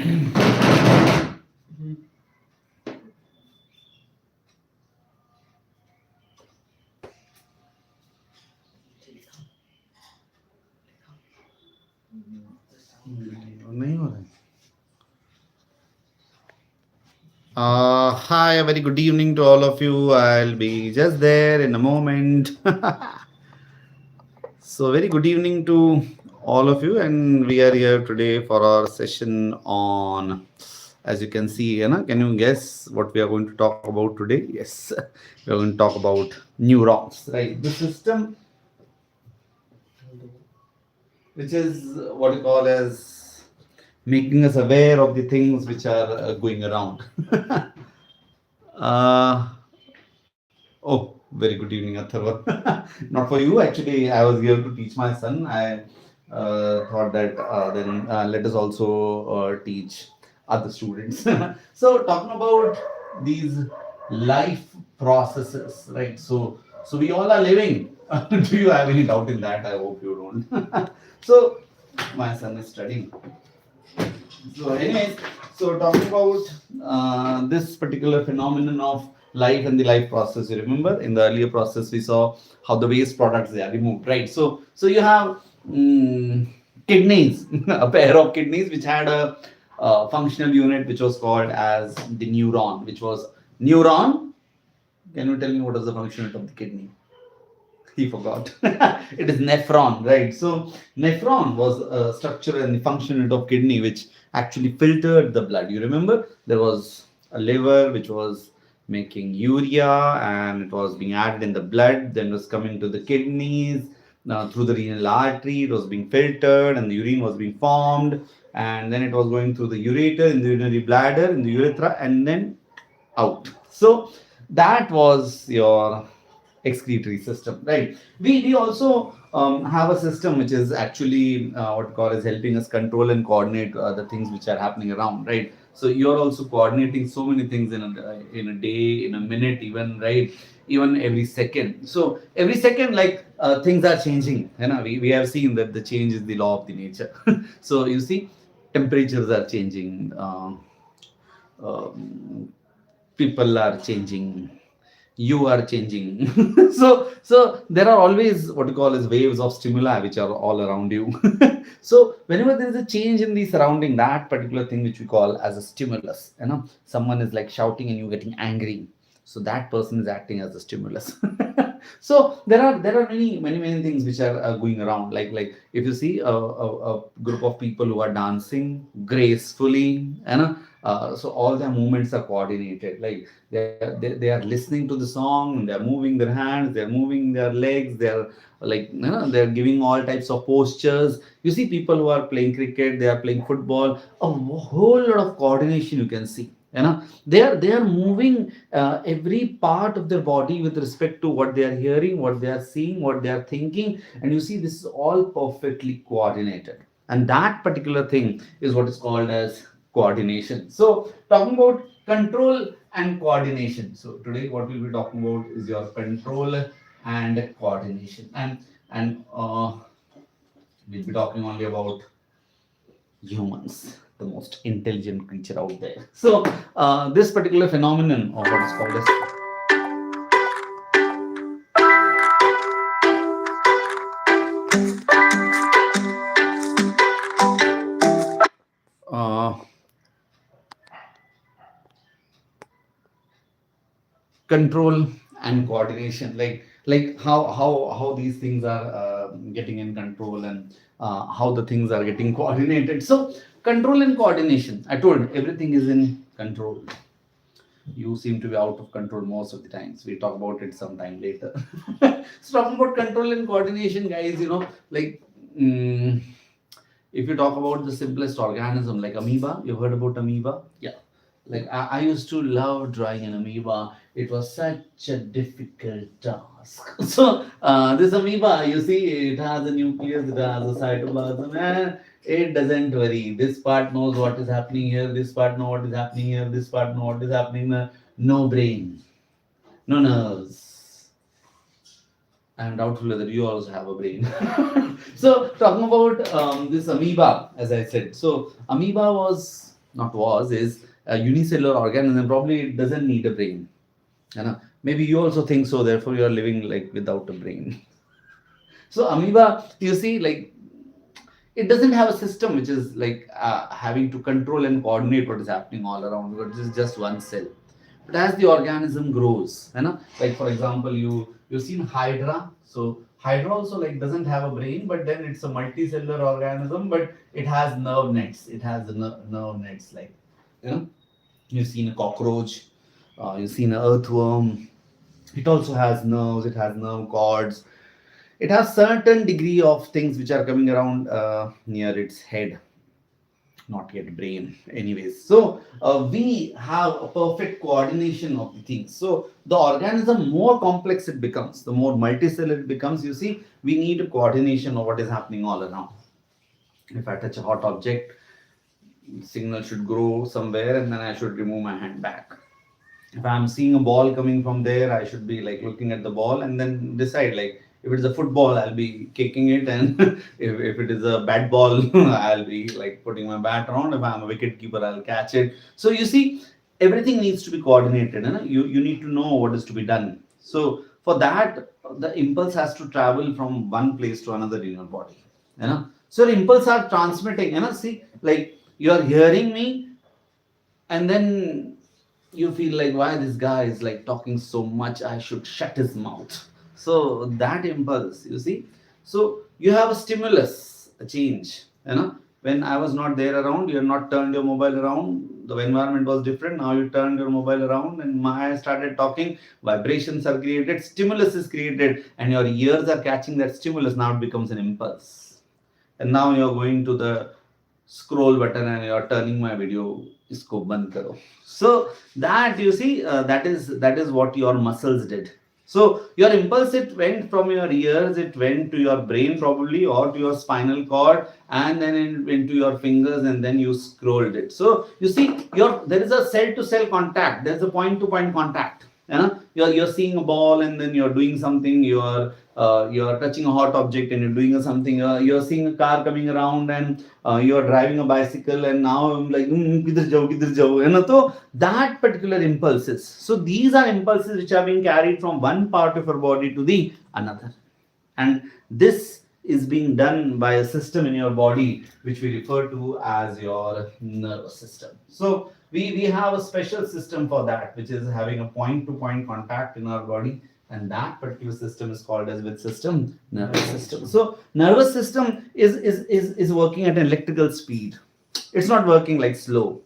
नहीं हो रहा है. Hi, a very good evening to all of you. I'll be just there in a moment. So, very good evening to all of you, and we are here today for our session on, as you can see, can you guess what we are going to talk about today? Yes, we are going to talk about neurons, right? The system which is what you call as making us aware of the things which are going around. uh, oh, very good evening, Atharva. Not for you, actually. I was here to teach my son. I thought that then let us also teach other students. So, talking about these life processes, right? So we all are living. Do you have any doubt in that? I hope you don't. So, my son is studying. So, anyways, so talking about this particular phenomenon of life and the life process, you remember in the earlier process we saw how the waste products they are removed, right? So you have kidneys, a pair of kidneys which had a functional unit which was called as the neuron, which was neuron. Can you tell me what is the function of the kidney? He forgot. It is nephron, right? So nephron was a structure and the function unit of kidney which actually filtered the blood. You remember there was a liver which was making urea and it was being added in the blood, then was coming to the kidneys. Now through the renal artery it was being filtered and the urine was being formed, and then it was going through the ureter in the urinary bladder in the urethra and then out. So that was your excretory system, right? We also have a system which is actually what we call is helping us control and coordinate the things which are happening around, right? So you're also coordinating so many things in a day, in a minute, even, right? Even every second. So every second, like things are changing. We have seen that the change is the law of the nature. So you see, temperatures are changing. Um, People are changing, you are changing. So there are always what you call as waves of stimuli which are all around you. So whenever there is a change in the surrounding, that particular thing which we call as a stimulus, someone is like shouting and you getting angry, so that person is acting as a stimulus. So there are many things which are going around, like if you see a group of people who are dancing gracefully, so all their movements are coordinated, like they are listening to the song, they're moving their hands, they're moving their legs, they're like they're giving all types of postures. You see people who are playing cricket, they are playing football, a whole lot of coordination you can see. They are moving every part of their body with respect to what they are hearing, what they are seeing, what they are thinking, and you see this is all perfectly coordinated, and that particular thing is what is called as coordination. So talking about control and coordination, so today what we'll be talking about is your control and coordination, and we'll be talking only about humans, the most intelligent creature out there. So this particular phenomenon of what is called as uh, control and coordination, like how these things are getting in control, and how the things are getting coordinated. So control and coordination, I told everything is in control. You seem to be out of control most of the times. We'll talk about it sometime later. So talking about control and coordination, guys, like mm, if you talk about the simplest organism like amoeba, you've heard about amoeba? Yeah. Like I used to love drawing an amoeba. It was such a difficult task. So this amoeba, you see, it has a nucleus, it has a cytoplasm, and it doesn't worry. This part knows what is happening here. This part knows what is happening here. This part knows what is happening there. No brain, no nerves. I am doubtful whether you also have a brain. So talking about this amoeba, as I said. So amoeba was not was, is a unicellular organism. Probably it doesn't need a brain. You know, maybe you also think so. Therefore, you are living like without a brain. So amoeba, you see, like it doesn't have a system which is like having to control and coordinate what is happening all around, because it is just one cell. But as the organism grows, you know, like for example, you've seen Hydra. So Hydra also like doesn't have a brain, but then it's a multicellular organism, but it has nerve nets. It has the nerve nets, like, you know, you've seen a cockroach, you've seen an earthworm. It also has nerves. It has nerve cords. It has certain degree of things which are coming around near its head, not yet brain. Anyways, so we have a perfect coordination of the things. So the organism more complex it becomes, the more multicellular it becomes. You see, we need a coordination of what is happening all around. If I touch a hot object, signal should grow somewhere, and then I should remove my hand back. If I'm seeing a ball coming from there, I should be like looking at the ball and then decide, like, if it's a football, I'll be kicking it, and if it is a bat ball, I'll be like putting my bat around. If I'm a wicket keeper, I'll catch it. So you see, everything needs to be coordinated, and you need to know what is to be done. So for that, the impulse has to travel from one place to another in your body. You know, so the impulse are transmitting. You know, see, like you are hearing me, and then you feel like, why this guy is like talking so much, I should shut his mouth. So that impulse, you see, so you have a stimulus, a change. You know, when I was not there around, you have not turned your mobile around, the environment was different. Now you turned your mobile around and Maya started talking, vibrations are created, stimulus is created, and your ears are catching that stimulus. Now it becomes an impulse, and now you're going to the scroll button and you're turning my video, isko band karo. So that, you see, that is what your muscles did. So your impulse, it went from your ears, it went to your brain probably, or to your spinal cord, and then into your fingers, and then you scrolled it. So you see, there is a cell to cell contact, there's a point to point contact. You know, you're seeing a ball, and then you're doing something, you're touching a hot object and you're doing something, you're seeing a car coming around, and you're driving a bicycle, and now I'm like, kidhar jao, kidhar jao. You know, so that particular impulses, so these are impulses which are being carried from one part of your body to the another, and this is being done by a system in your body which we refer to as your nervous system. So we have a special system for that, which is having a point to point contact in our body, and that particular system is called as which system? Nervous system. So nervous system is working at an electrical speed. It's not working like slow,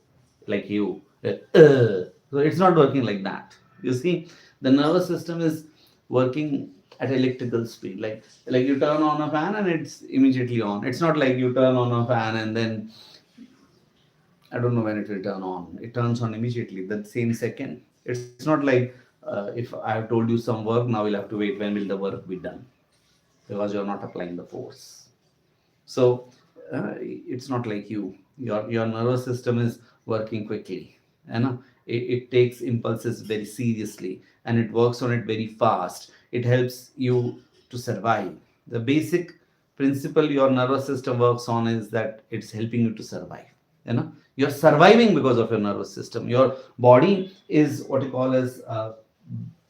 like you. So it's not working like that. You see, the nervous system is working at electrical speed. Like you turn on a fan and it's immediately on. It's not like you turn on a fan and then I don't know when it will turn on. It turns on immediately, that same second. It's not like if I have told you some work, now you'll have to wait. When will the work be done? Because you're not applying the force. So it's not like you. Your nervous system is working quickly. And it takes impulses very seriously, and it works on it very fast. It helps you to survive. The basic principle your nervous system works on is that it's helping you to survive. You know, you're surviving because of your nervous system. Your body is what you call as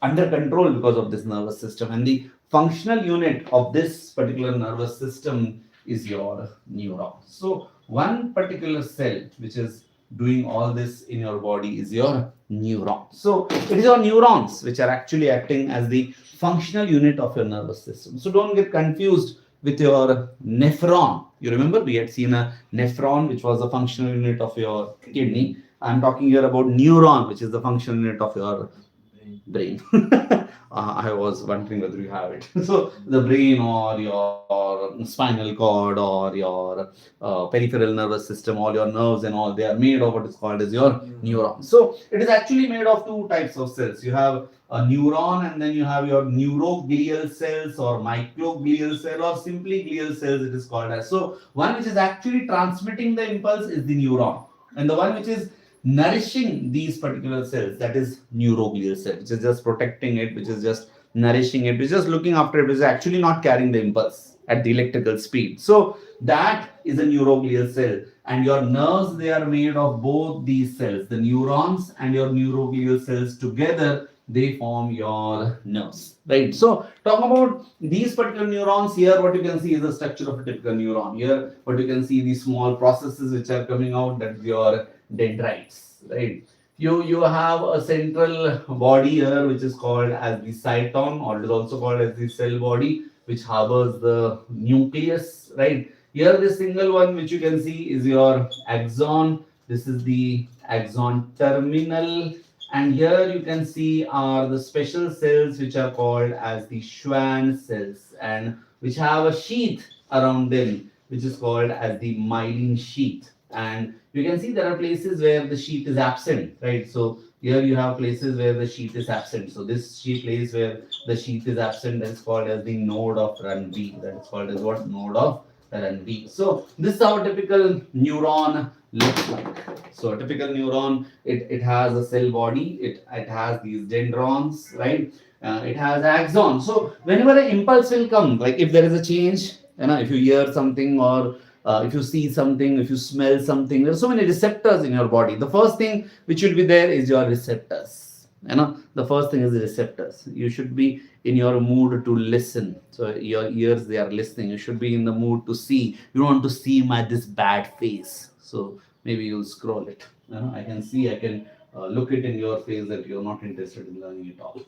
under control because of this nervous system, and the functional unit of this particular nervous system is your neuron. So one particular cell which is doing all this in your body is your neuron. So it is your neurons which are actually acting as the functional unit of your nervous system. So don't get confused with your nephron. You remember we had seen a nephron, which was the functional unit of your kidney. I'm talking here about neuron, which is the functional unit of your brain. I was wondering whether you have it. So the brain, or your spinal cord, or your peripheral nervous system, all your nerves and all, they are made of what is called as your neuron. So it is actually made of two types of cells. You have a neuron, and then you have your neuroglial cells, or microglial cell, or simply glial cells it is called as. So one which is actually transmitting the impulse is the neuron, and the one which is nourishing these particular cells, that is neuroglial cell, which is just protecting it, which is just nourishing it, which is just looking after it, which is actually not carrying the impulse. at the electrical speed. So that is a neuroglial cell, and your nerves, they are made of both these cells, the neurons and your neuroglial cells together, they form your nerves, right? So talk about these particular neurons. Here what you can see is the structure of a typical neuron. Here what you can see, these small processes which are coming out, that's your dendrites, right? You have a central body here which is called as the cyton, or it is also called as the cell body, which harbors the nucleus, right? Here the single one which you can see is your axon. This is the axon terminal, and here you can see are the special cells which are called as the Schwann cells, and which have a sheath around them which is called as the myelin sheath. And you can see there are places where the sheath is absent, right? So here you have places where the sheath is absent. So this place where the sheath is absent, that is called as the node of Runbe. That is called as what? Node of Runbe. So this is how a typical neuron looks like. So a typical neuron, it has a cell body, it has these dendrons, right? It has axon. So whenever an impulse will come, like if there is a change, if you hear something, or if you see something, if you smell something, there are so many receptors in your body. The first thing which will be there is your receptors. The first thing is the receptors. You should be in your mood to listen. So your ears, they are listening. You should be in the mood to see. You don't want to see this bad face. So maybe you'll scroll it. I can see, I can look it in your face that you're not interested in learning it all.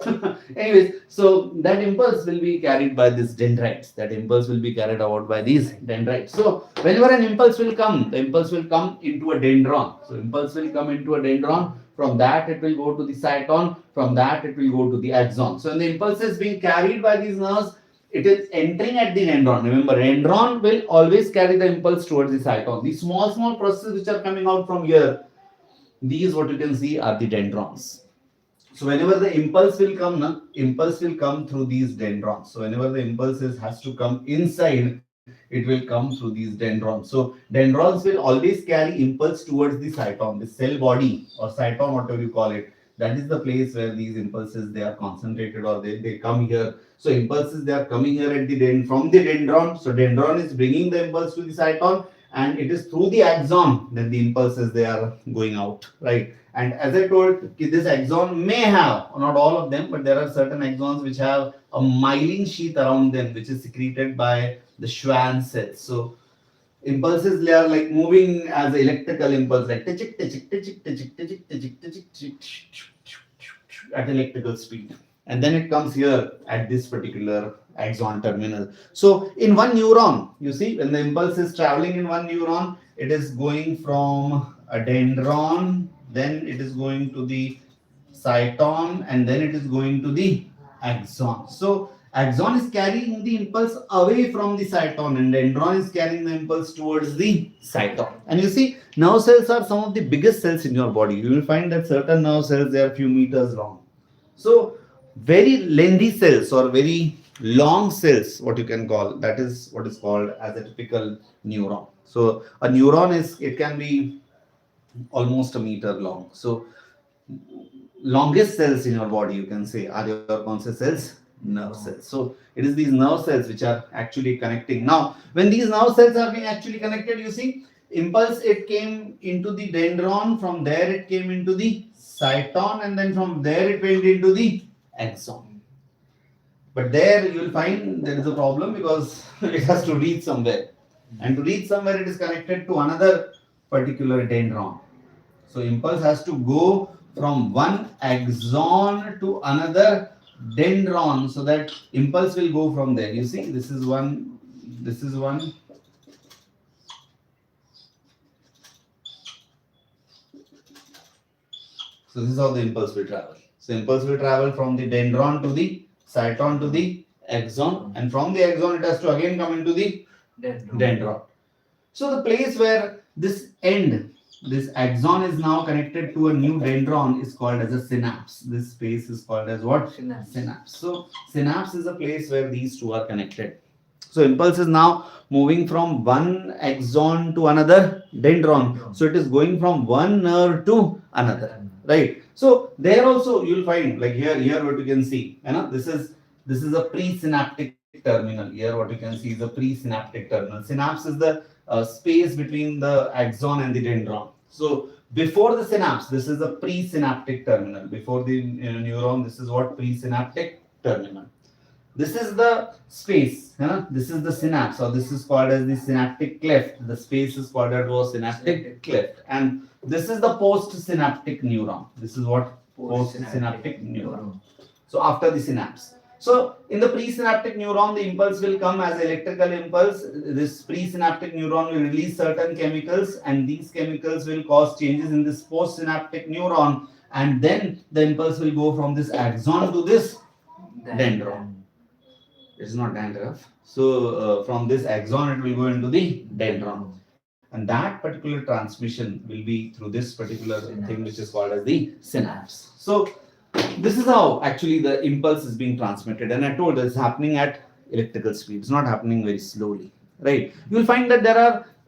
Anyways, so that impulse will be carried by these dendrites. That impulse will be carried out by these dendrites. So whenever an impulse will come, the impulse will come into a dendron. So impulse will come into a dendron. From that it will go to the cyton. From that it will go to the axon. So when the impulse is being carried by these nerves, it is entering at the dendron. Remember, dendron will always carry the impulse towards the cyton. These small processes which are coming out from here, these what you can see are the dendrons. So whenever the impulse will come, impulse will come through these dendrons. So whenever the impulse has to come inside, it will come through these dendrons. So dendrons will always carry impulse towards the cyton, the cell body or cyton, whatever you call it. That is the place where these impulses, they are concentrated, or they come here. So impulses, they are coming here at the from the dendron. So dendron is bringing the impulse to the cyton, and it is through the axon that the impulses, they are going out, right? And as I told, this axon may have, not all of them, but there are certain axons which have a myelin sheath around them, which is secreted by the Schwann cells. So impulses, they are like moving as electrical impulse, like at electrical speed. And then it comes here at this particular axon terminal. So in one neuron, you see, when the impulse is traveling in one neuron, it is going from a dendron, then it is going to the cyton, and then it is going to the axon. So axon is carrying the impulse away from the cyton, and dendron is carrying the impulse towards the cyton. And you see, nerve cells are some of the biggest cells in your body. You will find that certain nerve cells, they are a few meters long. So very lengthy cells, or very long cells, what you can call, that is what is called as a typical neuron. So a neuron it can be almost a meter long. So longest cells in your body, you can say, are your conscious cells, nerve cells. So it is these nerve cells which are actually connecting. Now when these nerve cells are being actually connected, you see, impulse, it came into the dendron, from there it came into the cyton, and then from there it went into the axon. But there you will find there is a problem, because it has to reach somewhere, and to reach somewhere it is connected to another particular dendron. So impulse has to go from one axon to another dendron, so that impulse will go from there. You see, this is one, this is one. So this is how the impulse will travel. So impulse will travel from the dendron to the cyton to the axon, and from the axon it has to again come into the dendron. So the place where this axon is now connected to a new dendron is called as a synapse. This space is called as what? Synapse. So synapse is a place where these two are connected. So impulse is now moving from one axon to another dendron. So it is going from one nerve to another, right? So there also you will find, like here what you can see, this is a presynaptic terminal. Here what you can see is the presynaptic terminal. Synapse is the space between the axon and the dendron. So before the synapse, this is the presynaptic terminal. Before the neuron, this is what presynaptic terminal. This is the space. This is the synapse, or this is called as the synaptic cleft. The space is called as synaptic cleft. And this is the postsynaptic neuron. This is what postsynaptic neuron. So after the synapse. So in the presynaptic neuron, the impulse will come as electrical impulse. This presynaptic neuron will release certain chemicals, and these chemicals will cause changes in this postsynaptic neuron. And then the impulse will go from this axon to this dendron. It's not dandruff. So from this axon, it will go into the dendron. And that particular transmission will be through this particular thing which is called as the synapse. So this is how actually the impulse is being transmitted. And I told you it's happening at electrical speed. It's not happening very slowly, right? You will find that there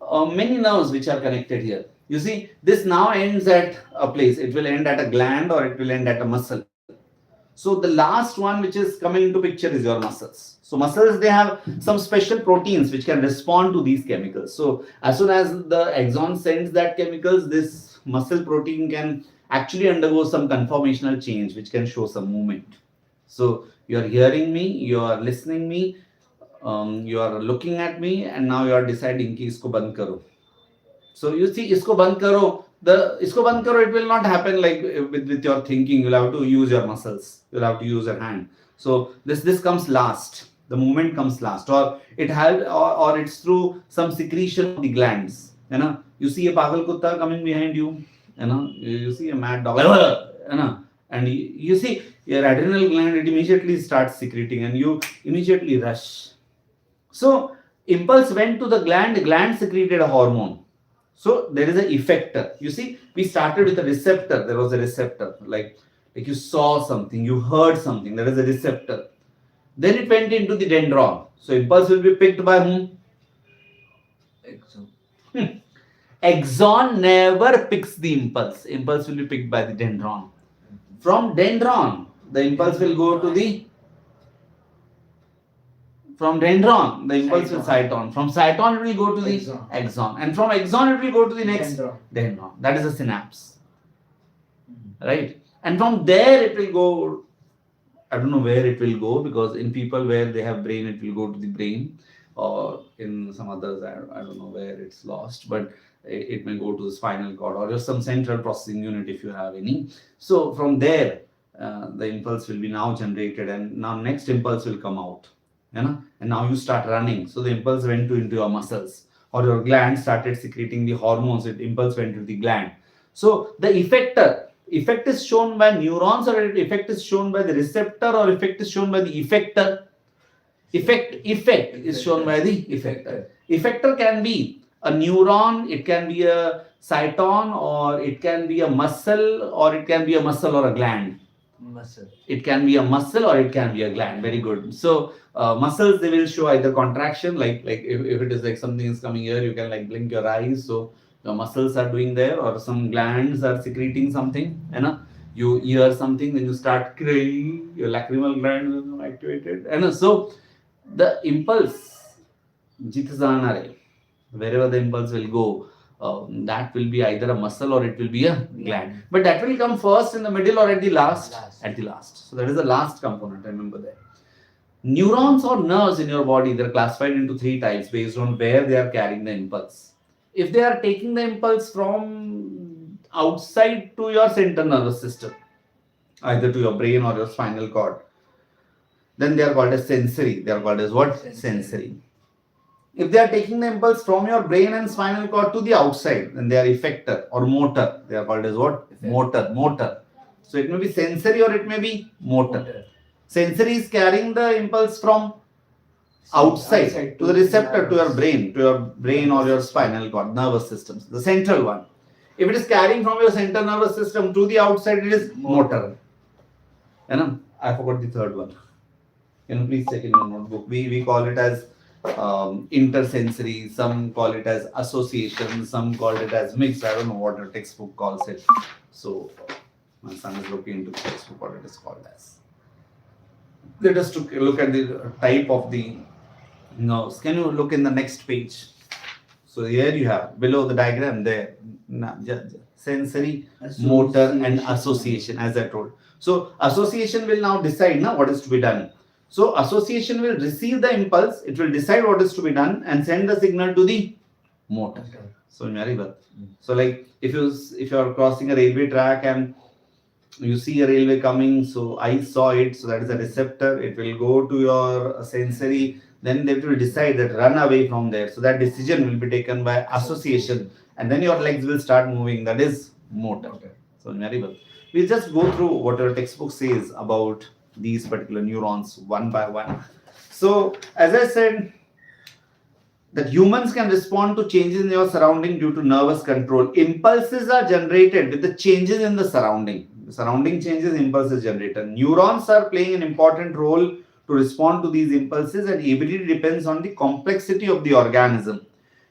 are many nerves which are connected here. You see, this now ends at a place. It will end at a gland or it will end at a muscle. So the last one which is coming into picture is your muscles. So muscles, they have some special proteins which can respond to these chemicals. So as soon as the axon sends that chemicals, this muscle protein can actually undergo some conformational change which can show some movement. So you are hearing me, you are listening me, you are looking at me, and now you are deciding ki isko band karo. So you see, isko band karo, it will not happen like with your thinking. You'll have to use your muscles. You'll have to use your hand. So this comes last. The movement comes last, or it has, or it's through some secretion of the glands. You see a pagal kutta coming behind you. You see a mad dog. And you see your adrenal gland. It immediately starts secreting, and you immediately rush. So impulse went to the gland. The gland secreted a hormone. So there is an effector. You see, we started with a receptor. There was a receptor, like you saw something, you heard something. There is a receptor. Then it went into the dendron. So impulse will be picked by whom? Axon. Axon never picks the impulse. Impulse will be picked by the dendron. From dendron, the impulse will go to the. From dendron, the impulse will cyton. From cyton, it will go to the axon. And from axon, it will go to the next dendron. That is a synapse. Right? And from there, it will go. I don't know where it will go, because in people where they have brain, it will go to the brain, or in some others, I don't know where it's lost, but it may go to the spinal cord or just some central processing unit if you have any. So from there, the impulse will be now generated, and now next impulse will come out. And now you start running. So the impulse went into your muscles, or your gland started secreting the hormones. The impulse went to the gland. So the effect is shown by neurons, or effect is shown by the receptor, or effect is shown by the effector. Effect is shown by the effector. Effector can be a neuron, it can be a cyton, or it can be a muscle, or it can be a muscle or a gland. Muscle. It can be a muscle or it can be a gland. Very good. So muscles, they will show either contraction, like if it is like something is coming here, you can like blink your eyes. So the muscles are doing there, or some glands are secreting something. You hear something, then you start crying. Your lacrimal gland is activated. So the impulse, jitazanare, wherever the impulse will go, that will be either a muscle or it will be a gland. But that will come first, in the middle, or at the last? At the last. So that is the last component, remember that. Neurons or nerves in your body, they are classified into 3 types based on where they are carrying the impulse. If they are taking the impulse from outside to your central nervous system, either to your brain or your spinal cord, then they are called as sensory. They are called as what? Sensory. If they are taking the impulse from your brain and spinal cord to the outside, then they are effector or motor. They are called as what? Motor. So it may be sensory or it may be motor. Sensory is carrying the impulse from outside to the receptor, to your brain or your spinal cord, nervous systems, the central one. If it is carrying from your central nervous system to the outside, it is motor. I forgot the third one. Please check in your notebook. We call it as intersensory, some call it as association, some call it as mix. I don't know what your textbook calls it. So my son is looking into the textbook what it is called as. Let us look at the type of the nerves. Can you look in the next page? So here you have below the diagram there, sensory, motor, and association, as I told. So association will now decide now what is to be done. So association will receive the impulse, it will decide what is to be done and send the signal to the motor. So very well. So like if you are crossing a railway track and you see a railway coming, so I saw it, so that is a receptor, it will go to your sensory, then they will decide that run away from there. So that decision will be taken by association, and then your legs will start moving, that is motor. So very well. We'll just go through what our textbook says about these particular neurons one by one. So as I said, that humans can respond to changes in your surrounding due to nervous control. Impulses are generated with the changes in the surrounding. The surrounding changes, impulses generated. Neurons are playing an important role to respond to these impulses, and ability depends on the complexity of the organism.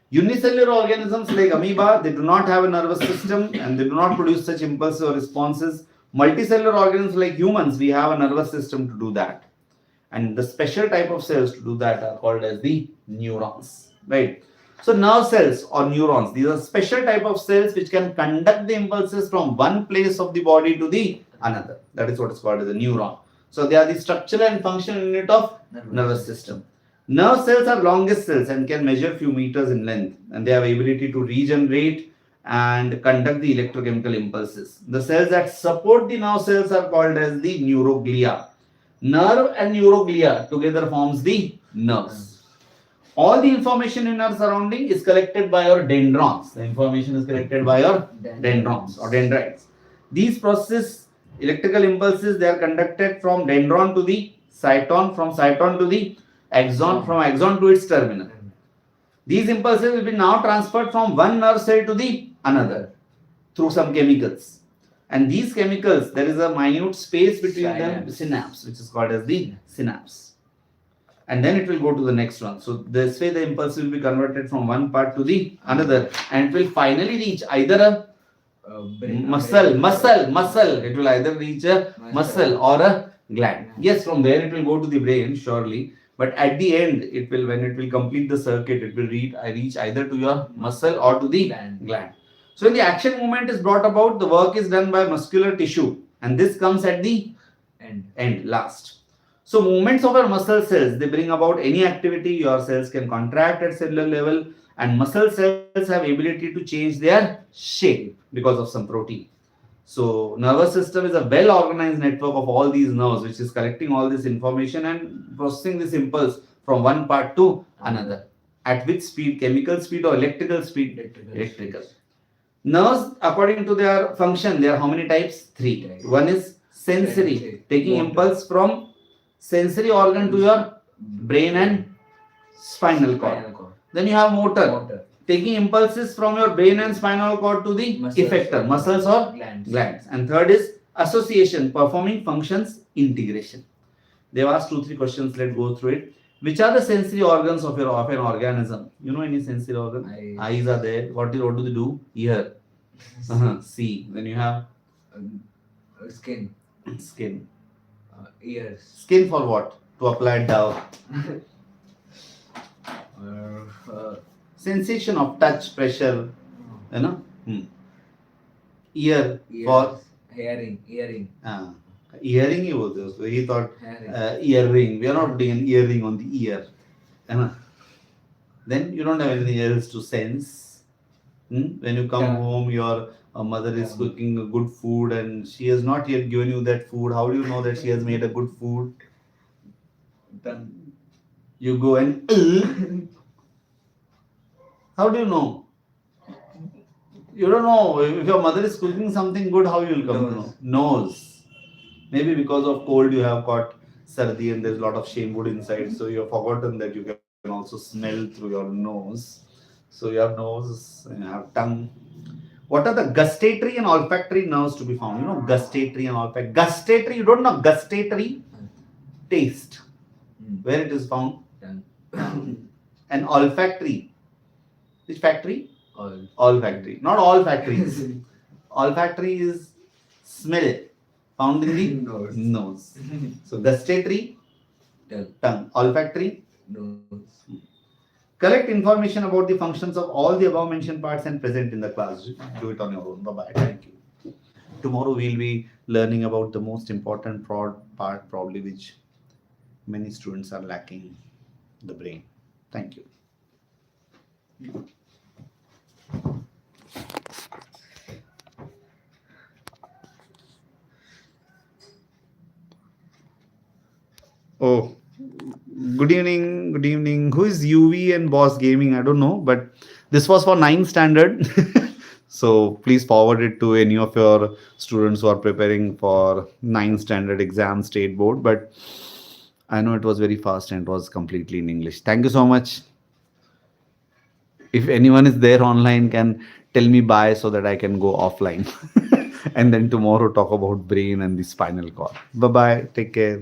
Unicellular organisms like amoeba, they do not have a nervous system and they do not produce such impulses or responses. Multicellular organisms like humans, we have a nervous system to do that. And the special type of cells to do that are called as the neurons. Right. So nerve cells or neurons, these are special type of cells which can conduct the impulses from one place of the body to the another. That is what is called as a neuron. So they are the structural and functional unit of nervous system. Nerve cells are longest cells and can measure few meters in length, and they have ability to regenerate and conduct the electrochemical impulses. The cells that support the nerve cells are called as the neuroglia. Nerve and neuroglia together forms the nerves. All the information in our surrounding is collected by our dendrons. The information is collected by our dendrons or dendrites. These process electrical impulses, they are conducted from dendron to the cyton, from cyton to the axon, from axon to its terminal. These impulses will be now transferred from one nerve cell to the another through some chemicals. And these chemicals, there is a minute space between them, synapse, which is called as the synapse. And then it will go to the next one. So this way the impulse will be converted from one part to the another, and it will finally reach either a muscle. It will either reach a muscle or a gland. Yes, from there it will go to the brain, surely. But at the end, when it will complete the circuit, it will reach either to your muscle or to the gland. So when the action movement is brought about, the work is done by muscular tissue, and this comes at the end last. So movements of our muscle cells, they bring about any activity. Your cells can contract at cellular level, and muscle cells have ability to change their shape because of some protein. So nervous system is a well organized network of all these nerves which is collecting all this information and processing this impulse from one part to another. At which speed? Chemical speed or electrical speed? Electrical. Nerves, according to their function, there are how many types? 3. One is sensory, taking impulse from sensory organ to your brain and spinal cord. Then you have motor, taking impulses from your brain and spinal cord to the effector, muscles or glands. And third is association, performing functions integration. They've asked 2-3 questions. Let's go through it. Which are the sensory organs of an organism? You know any sensory organ? Eyes are there. What do they do? Ear. See. Then you have skin. Ears. Skin for what? To apply Dove. Sensation of touch, pressure. You know. Ear for hearing. Earring he was. So he thought earring. We are not putting an earring on the ear. Then you don't have anything else to sense. When you come home, your mother is cooking good food and she has not yet given you that food. How do you know that she has made a good food? You go and how do you know? You don't know. If your mother is cooking something good, how you will come to know? Nose. Maybe because of cold you have got sardi and there's a lot of shame wood inside, so you have forgotten that you can also smell through your nose. So you have nose and you have tongue. What are the gustatory and olfactory nerves to be found? You know gustatory and olfactory. Gustatory, you don't know gustatory? Taste. Where it is found? And olfactory. Which factory? Olfactory. Not all factories. Olfactory is smell. Found in the nose. So gustatory Tongue. Olfactory. Nose. Collect information about the functions of all the above mentioned parts and present in the class. Do it on your own. Bye bye. Thank you. Tomorrow we'll be learning about the most important part, probably which many students are lacking, the brain. Thank you. Oh, good evening. Good evening. Who is UV and Boss Gaming? I don't know, but this was for 9th standard. So please forward it to any of your students who are preparing for 9th standard exam state board. But I know it was very fast and it was completely in English. Thank you so much. If anyone is there online, can tell me bye so that I can go offline. And then tomorrow talk about brain and the spinal cord. Bye bye. Take care.